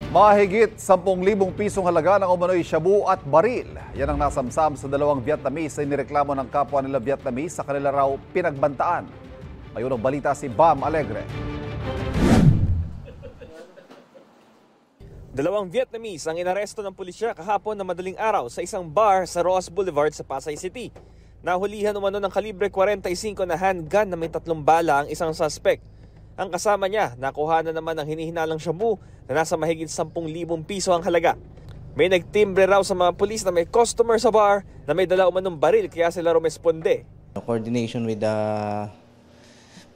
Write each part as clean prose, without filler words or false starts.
Mahigit 10,000 pisong halaga ng umano'y shabu at baril. Yan ang nasamsam sa dalawang Vietnamese na inireklamo ng kapwa nila Vietnamese sa kanila raw pinagbantaan. Ngayon ang balita si Bam Alegre. Dalawang Vietnamese ang inaresto ng pulisya kahapon na madaling araw sa isang bar sa Roas Boulevard sa Pasay City. Nahulihan umano ng kalibre 45 na handgun na may 3 bala ang isang suspect. Ang kasama niya, nakuha na naman ang hinihinalang shabu na nasa mahigit 10,000 piso ang halaga. May nagtimbre raw sa mga pulis na may customer sa bar na may dala umanong baril kaya sila rumesponde. Coordination with the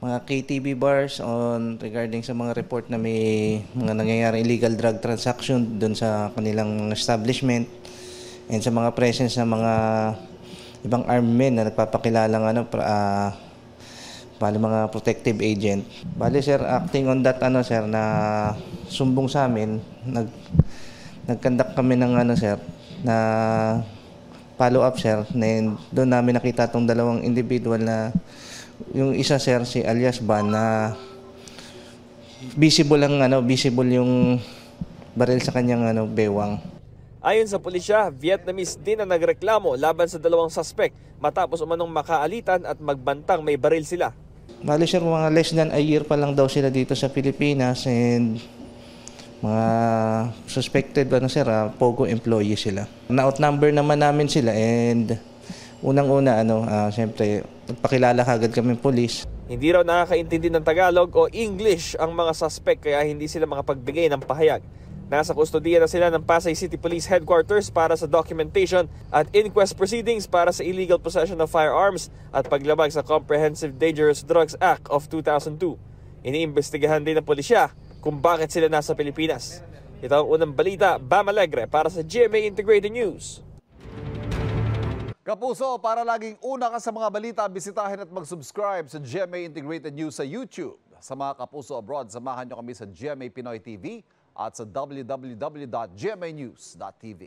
mga KTV bars on regarding sa mga report na may mga nangyayari illegal drug transaction doon sa kanilang establishment and sa mga presence ng mga ibang armed men na nagpapakilalang mga protective agent. Bali sir, acting on that sir na sumbong sa amin, nag-conduct kami ng sir na follow up sir, na doon namin nakita tong dalawang individual na yung isa sir si alias Ban na visible yung baril sa kanyang bewang. Ayon sa pulisya, Vietnamese din ang nagreklamo laban sa dalawang suspect matapos umanong makaalitan at magbantang may baril sila. Bali sir, mga less than a year pa lang daw sila dito sa Pilipinas and mga suspected Pogo employee sila. Na-outnumber naman namin sila and unang-una siyempre nagpakilala kagad kami pulis. Hindi raw nakakaintindi ng Tagalog o English ang mga suspect kaya hindi sila makapagbigay ng pahayag. Nasa kustodiya na sila ng Pasay City Police Headquarters para sa documentation at inquest proceedings para sa illegal possession of firearms at paglabag sa Comprehensive Dangerous Drugs Act of 2002. Iniimbestigahan din ng pulisya kung bakit sila nasa Pilipinas. Ito ang unang balita, Bam Alegre para sa GMA Integrated News. Kapuso, para laging una ka sa mga balita, bisitahin at mag-subscribe sa GMA Integrated News sa YouTube. Sa mga kapuso abroad, samahan nyo kami sa GMA Pinoy TV at sa www.gmanews.tv.